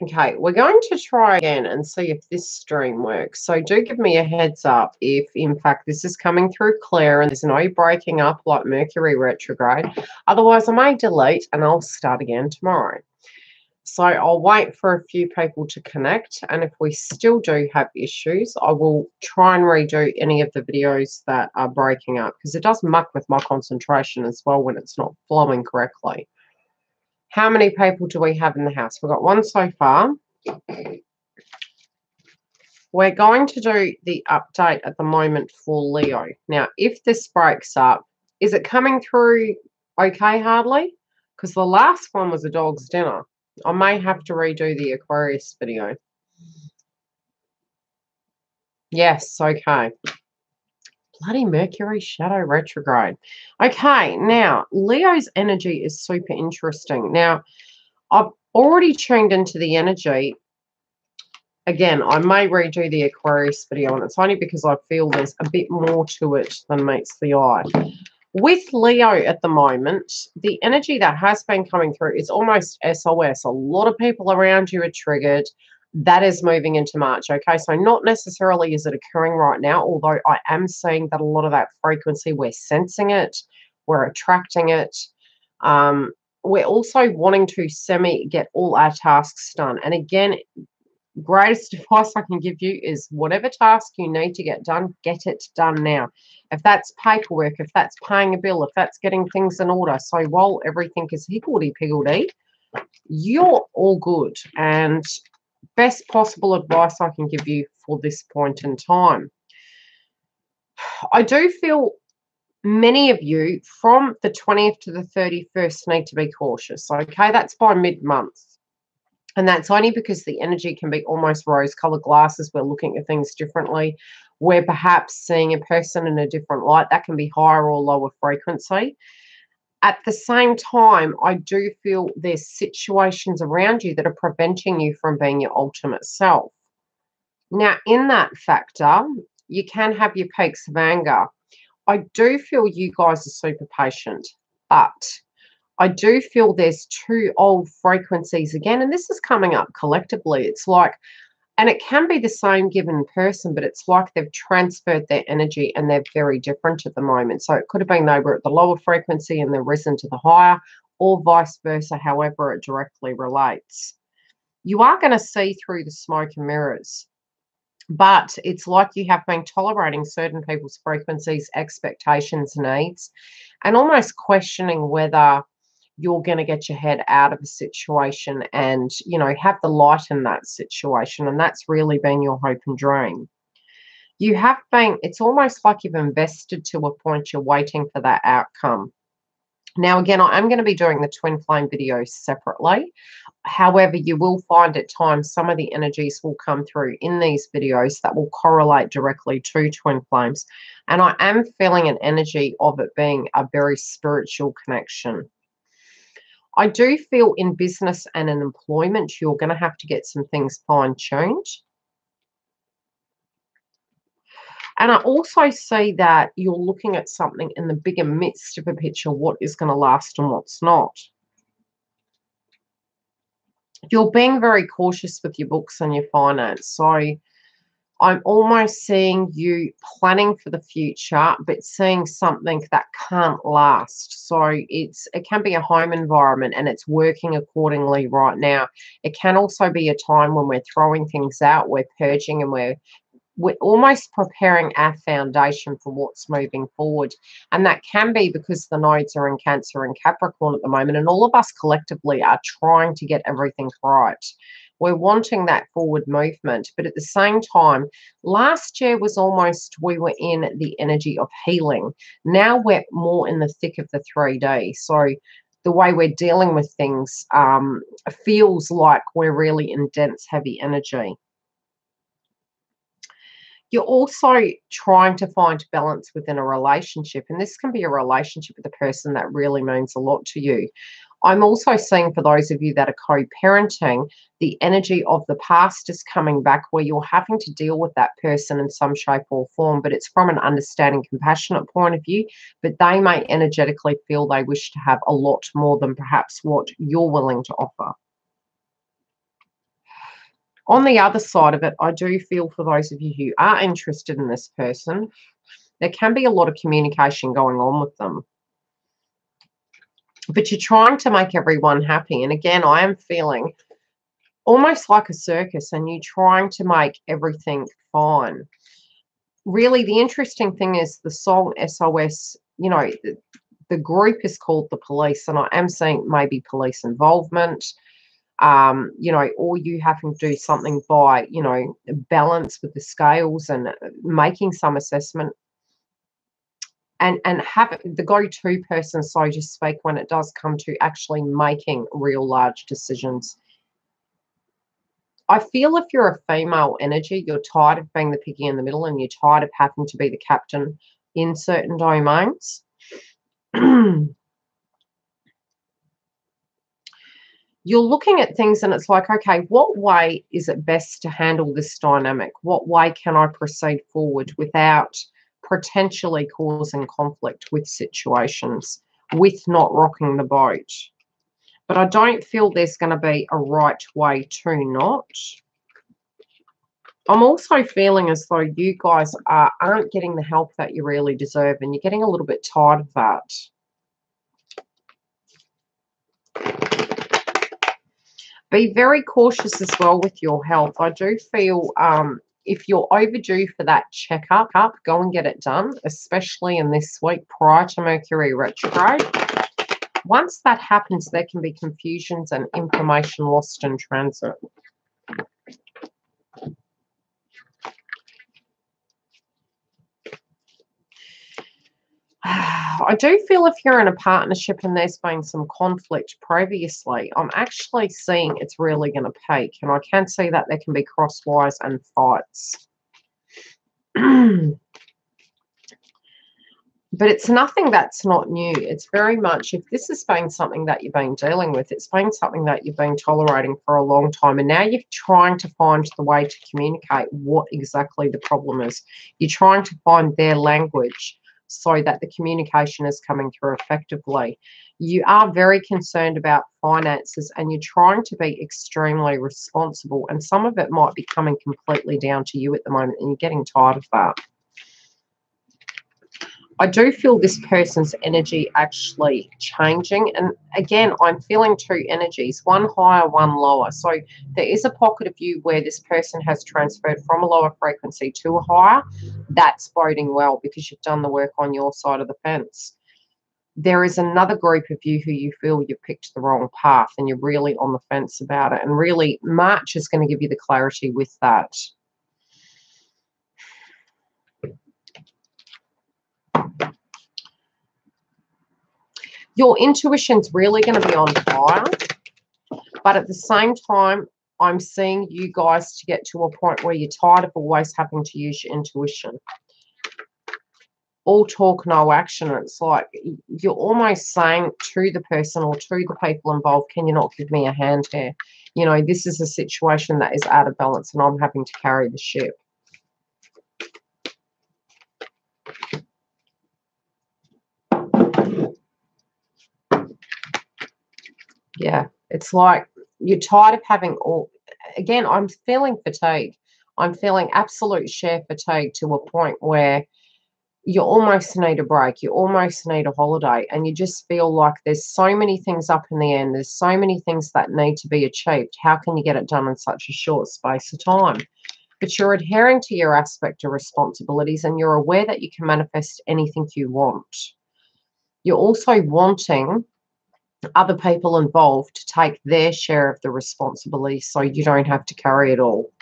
Okay, we're going to try again and see if this stream works. So do give me a heads up if, in fact, this is coming through clear and there's no breaking up like Mercury retrograde. Otherwise, I may delete and I'll start again tomorrow. So I'll wait for a few people to connect, and if we still do have issues, I will try and redo any of the videos that are breaking up, because it does muck with my concentration as well when it's not flowing correctly. How many people do we have in the house? We've got one so far. We're going to do the update at the moment for Leo. Now, if this breaks up, is it coming through okay, hardly? Because the last one was a dog's dinner. I may have to redo the Aquarius video. Yes, okay. Bloody Mercury shadow retrograde. Okay, now, Leo's energy is super interesting. Now, I've already tuned into the energy. Again, I may redo the Aquarius video, and it's only because I feel there's a bit more to it than meets the eye. With Leo at the moment, the energy that has been coming through is almost SOS. A lot of people around you are triggered. That is moving into March, okay? So not necessarily is it occurring right now, although I am seeing that a lot of that frequency, we're sensing it, we're attracting it. We're also wanting to get all our tasks done. And again, greatest advice I can give you is whatever task you need to get done, get it done now. If that's paperwork, if that's paying a bill, if that's getting things in order. So while everything is higgledy-piggledy, you're all good. And best possible advice I can give you for this point in time. I do feel many of you from the 20th to the 31st need to be cautious. Okay, that's by mid-month. And that's only because the energy can be almost rose-colored glasses. We're looking at things differently. We're perhaps seeing a person in a different light. That can be higher or lower frequency. At the same time, I do feel there's situations around you that are preventing you from being your ultimate self. Now, in that factor, you can have your peaks of anger. I do feel you guys are super patient, but I do feel there's two old frequencies again, and this is coming up collectively. It's like, and it can be the same given person, but it's like they've transferred their energy and they're very different at the moment. So it could have been they were at the lower frequency and they've risen to the higher, or vice versa, however it directly relates. You are going to see through the smoke and mirrors, but it's like you have been tolerating certain people's frequencies, expectations, needs, and almost questioning whether you're going to get your head out of a situation and, you know, have the light in that situation. And that's really been your hope and dream. You have been, it's almost like you've invested to a point, you're waiting for that outcome. Now, again, I'm going to be doing the twin flame videos separately. However, you will find at times some of the energies will come through in these videos that will correlate directly to twin flames. And I am feeling an energy of it being a very spiritual connection. I do feel in business and in employment, you're going to have to get some things fine-tuned. And I also see that you're looking at something in the bigger midst of a picture, what is going to last and what's not. You're being very cautious with your books and your finance. So I'm almost seeing you planning for the future, but seeing something that can't last. So it can be a home environment and it's working accordingly right now. It can also be a time when we're throwing things out, we're purging, and we're almost preparing our foundation for what's moving forward. And that can be because the nodes are in Cancer and Capricorn at the moment, and all of us collectively are trying to get everything right. We're wanting that forward movement, but at the same time, last year was almost, we were in the energy of healing. Now we're more in the thick of the 3D. So the way we're dealing with things feels like we're really in dense, heavy energy. You're also trying to find balance within a relationship, and this can be a relationship with a person that really means a lot to you. I'm also seeing for those of you that are co-parenting, the energy of the past is coming back where you're having to deal with that person in some shape or form, but it's from an understanding, compassionate point of view, but they may energetically feel they wish to have a lot more than perhaps what you're willing to offer. On the other side of it, I do feel for those of you who are interested in this person, there can be a lot of communication going on with them. But you're trying to make everyone happy. And again, I am feeling almost like a circus, and you're trying to make everything fine. Really, the interesting thing is the song SOS, you know, the group is called the police, and I am seeing maybe police involvement, you know, or you having to do something by, you know, balance with the scales and making some assessment. And have the go-to person, so to speak, when it does come to actually making real large decisions. I feel if you're a female energy, you're tired of being the piggy in the middle, and you're tired of having to be the captain in certain domains. You're looking at things and it's like, okay, what way is it best to handle this dynamic? What way can I proceed forward without potentially causing conflict with situations, with not rocking the boat? But I don't feel there's going to be a right way to not. I'm also feeling as though you guys aren't getting the help that you really deserve, and you're getting a little bit tired of that. Be very cautious as well with your health. I do feel if you're overdue for that checkup, go and get it done, especially in this week prior to Mercury retrograde. Once that happens, there can be confusions and information lost in transit. I do feel if you're in a partnership and there's been some conflict previously, I'm actually seeing it's really going to peak. And I can see that there can be cross wires and fights. But it's nothing that's not new. It's very much, if this has been something that you've been dealing with, it's been something that you've been tolerating for a long time. And now you're trying to find the way to communicate what exactly the problem is. You're trying to find their language so that the communication is coming through effectively. You are very concerned about finances, and you're trying to be extremely responsible. And some of it might be coming completely down to you at the moment, and you're getting tired of that. I do feel this person's energy actually changing. And again, I'm feeling two energies, one higher, one lower. So there is a pocket of you where this person has transferred from a lower frequency to a higher. That's boding well because you've done the work on your side of the fence. There is another group of you who you feel you've picked the wrong path and you're really on the fence about it. And really, March is going to give you the clarity with that. Your intuition's really going to be on fire, but at the same time, I'm seeing you guys to get to a point where you're tired of always having to use your intuition. All talk, no action. It's like you're almost saying to the person or to the people involved, can you not give me a hand here? You know, this is a situation that is out of balance and I'm having to carry the ship. Yeah, it's like you're tired of having all, again, I'm feeling fatigue. I'm feeling absolute sheer fatigue to a point where you almost need a break. You almost need a holiday. And you just feel like there's so many things up in the end. There's so many things that need to be achieved. How can you get it done in such a short space of time? But you're adhering to your aspect of responsibilities and you're aware that you can manifest anything you want. You're also wanting other people involved to take their share of the responsibility so you don't have to carry it all.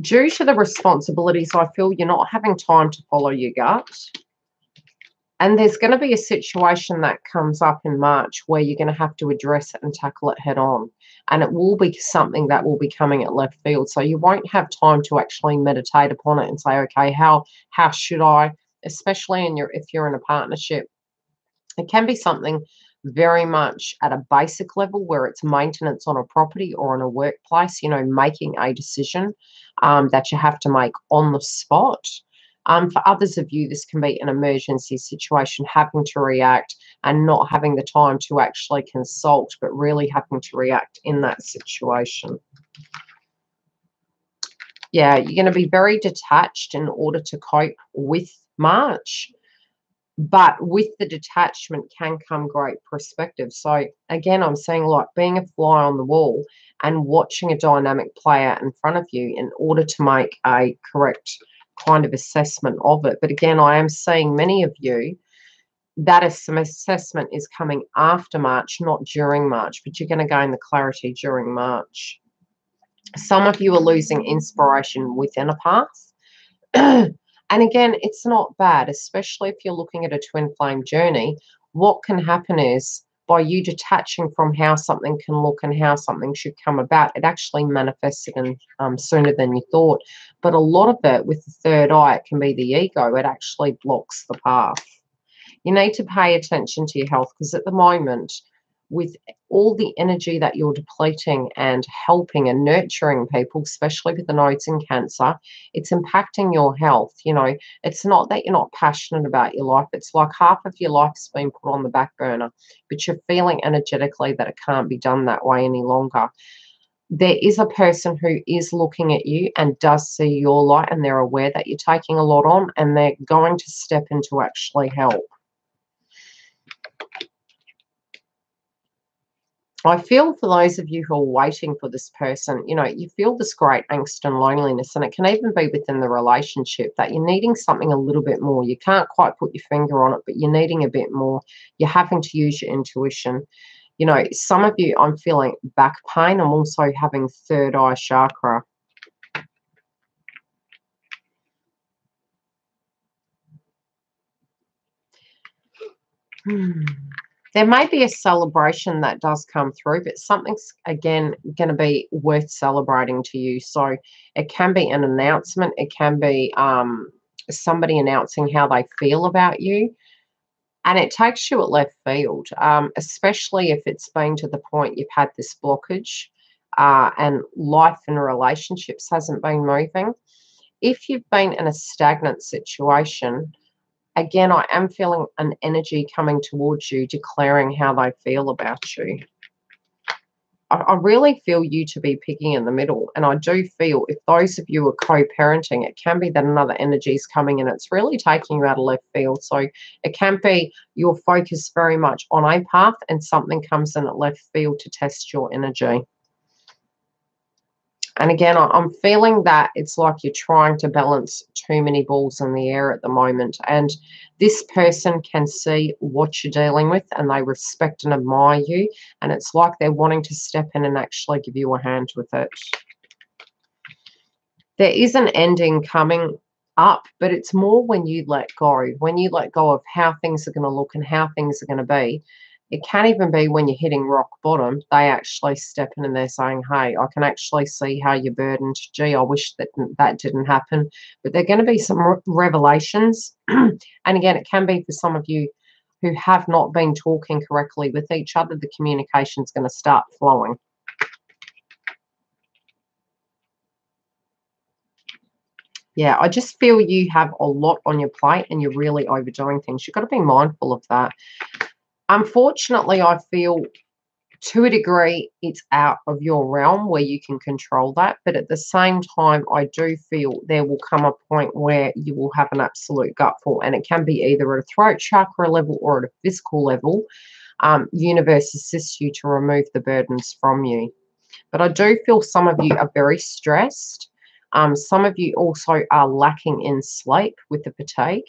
Due to the responsibilities, I feel you're not having time to follow your gut. And there's going to be a situation that comes up in March where you're going to have to address it and tackle it head on. And it will be something that will be coming at left field. So you won't have time to actually meditate upon it and say, okay, how should I, especially if you're in a partnership. It can be something very much at a basic level where it's maintenance on a property or in a workplace, you know, making a decision that you have to make on the spot. For others of you, this can be an emergency situation, having to react and not having the time to actually consult, but really having to react in that situation. Yeah, you're going to be very detached in order to cope with March. But with the detachment can come great perspective. So again, I'm saying like being a fly on the wall and watching a dynamic play out in front of you in order to make a correct kind of assessment of it. But again, I am seeing many of you that some assessment is coming after March, not during March, but you're going to gain the clarity during March. Some of you are losing inspiration within a path. And again, it's not bad, especially if you're looking at a twin flame journey. What can happen is by you detaching from how something can look and how something should come about, it actually manifests it in, sooner than you thought. But a lot of it with the third eye, it can be the ego. It actually blocks the path. You need to pay attention to your health because at the moment, with all the energy that you're depleting and helping and nurturing people, especially with the nodes in Cancer, it's impacting your health. You know, it's not that you're not passionate about your life. It's like half of your life's been put on the back burner, but you're feeling energetically that it can't be done that way any longer. There is a person who is looking at you and does see your light, and they're aware that you're taking a lot on, and they're going to step in to actually help. I feel for those of you who are waiting for this person, you know, you feel this great angst and loneliness, and it can even be within the relationship that you're needing something a little bit more. You can't quite put your finger on it, but you're needing a bit more. You're having to use your intuition. You know, some of you, I'm feeling back pain. I'm also having third eye chakra. There may be a celebration that does come through, but something's, again, going to be worth celebrating to you. So it can be an announcement. It can be somebody announcing how they feel about you. And it takes you at left field, especially if it's been to the point you've had this blockage and life and relationships hasn't been moving. If you've been in a stagnant situation, again, I am feeling an energy coming towards you, declaring how they feel about you. I really feel you to be picking in the middle. And I do feel if those of you are co-parenting, it can be that another energy is coming and it's really taking you out of left field. So it can be your focus very much on a path and something comes in at left field to test your energy. And again, I'm feeling that it's like you're trying to balance too many balls in the air at the moment. And this person can see what you're dealing with and they respect and admire you. And it's like they're wanting to step in and actually give you a hand with it. There is an ending coming up, but it's more when you let go. When you let go of how things are going to look and how things are going to be. It can even be when you're hitting rock bottom, they actually step in and they're saying, hey, I can actually see how you're burdened. Gee, I wish that that didn't happen. But there are going to be some revelations. And again, it can be for some of you who have not been talking correctly with each other. The communication is going to start flowing. Yeah, I just feel you have a lot on your plate and you're really overdoing things. You've got to be mindful of that. Unfortunately, I feel to a degree it's out of your realm where you can control that. But at the same time, I do feel there will come a point where you will have an absolute gutful. And it can be either at a throat chakra level or at a physical level. Universe assists you to remove the burdens from you. But I do feel some of you are very stressed. Some of you also are lacking in sleep with the fatigue.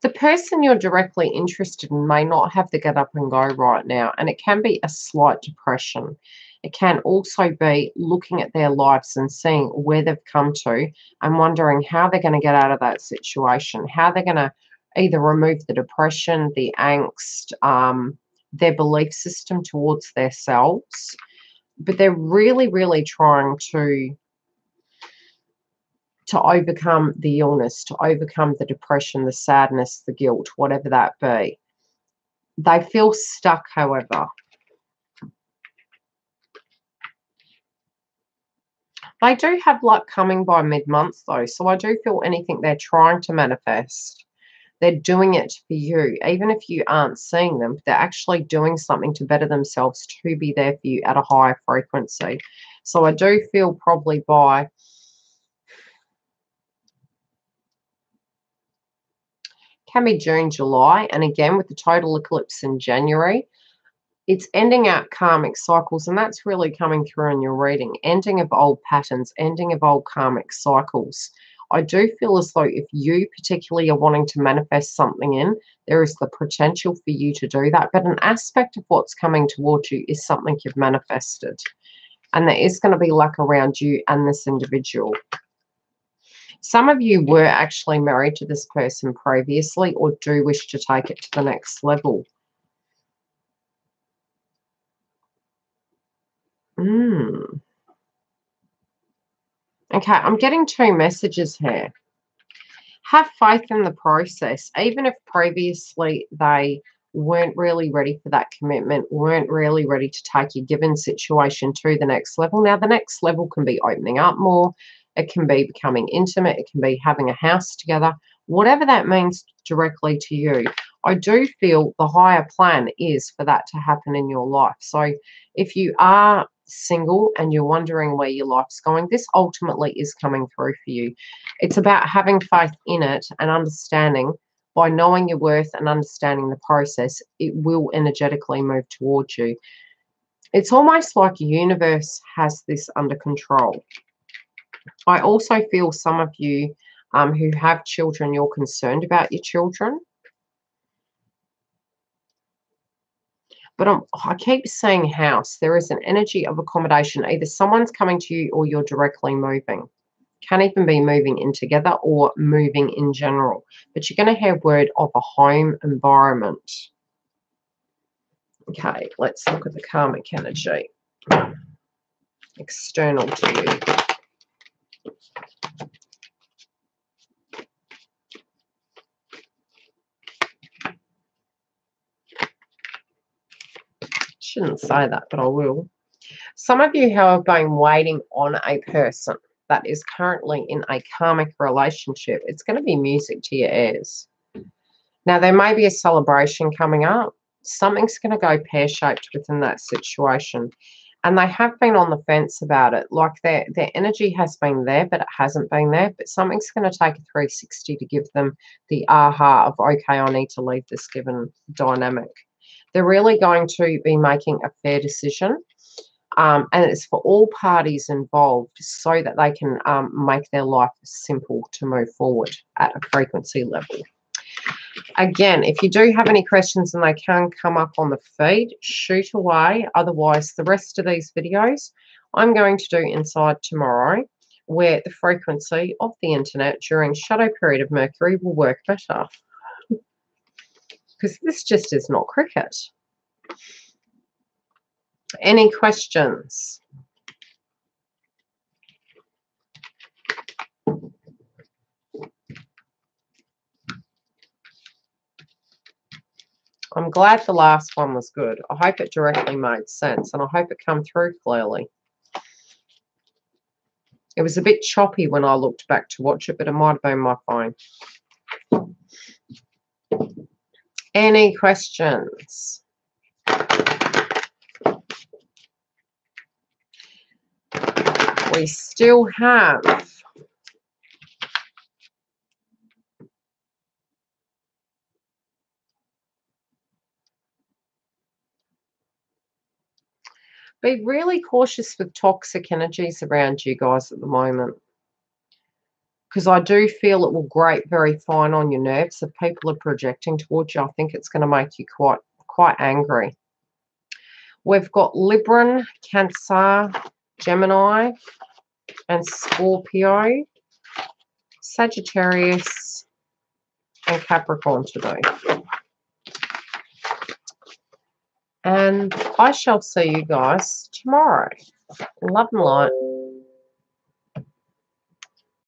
The person you're directly interested in may not have the get up and go right now, and it can be a slight depression. It can also be looking at their lives and seeing where they've come to and wondering how they're going to get out of that situation, how they're going to either remove the depression, the angst, their belief system towards themselves. But they're really, really trying to overcome the illness, to overcome the depression, the sadness, the guilt, whatever that be. They feel stuck, however. They do have luck coming by mid-month, though. So I do feel anything they're trying to manifest, they're doing it for you. Even if you aren't seeing them, they're actually doing something to better themselves to be there for you at a higher frequency. So I do feel probably by can be June, July, and again with the total eclipse in January, it's ending out karmic cycles, and that's really coming through in your reading. Ending of old patterns, ending of old karmic cycles. I do feel as though if you particularly are wanting to manifest something in, there is the potential for you to do that. But an aspect of what's coming towards you is something you've manifested. And there is going to be luck around you and this individual. Some of you were actually married to this person previously or do wish to take it to the next level. Okay, I'm getting two messages here. Have faith in the process, even if previously they weren't really ready for that commitment, weren't really ready to take your given situation to the next level. Now, the next level can be opening up more. It can be becoming intimate. It can be having a house together. Whatever that means directly to you, I do feel the higher plan is for that to happen in your life. So if you are single and you're wondering where your life's going, this ultimately is coming through for you. It's about having faith in it and understanding. By knowing your worth and understanding the process, it will energetically move towards you. It's almost like the universe has this under control. I also feel some of you who have children, you're concerned about your children. But I keep saying house. There is an energy of accommodation. Either someone's coming to you or you're directly moving. Can even be moving in together or moving in general. But you're going to have word of a home environment. Okay, let's look at the karmic energy. External to you. Shouldn't say that, but I will. Some of you have been waiting on a person that is currently in a karmic relationship. It's going to be music to your ears. Now, there may be a celebration coming up. Something's going to go pear-shaped within that situation. And they have been on the fence about it. Like their energy has been there, but it hasn't been there. But something's going to take a 360 to give them the aha of, okay, I need to leave this given dynamic. They're really going to be making a fair decision. And it's for all parties involved so that they can make their life simple to move forward at a frequency level. Again, if you do have any questions and they can come up on the feed, shoot away. Otherwise, the rest of these videos I'm going to do inside tomorrow, where the frequency of the internet during shadow period of Mercury will work better. Because this just is not cricket. Any questions? I'm glad the last one was good. I hope it directly made sense, and I hope it come through clearly. It was a bit choppy when I looked back to watch it, but it might have been my phone. Any questions? We still have be really cautious with toxic energies around you guys at the moment. Because I do feel it will grate very fine on your nerves. If people are projecting towards you, I think it's going to make you quite angry. We've got Libra, Cancer, Gemini, and Scorpio, Sagittarius, and Capricorn today. And I shall see you guys tomorrow. Love and light.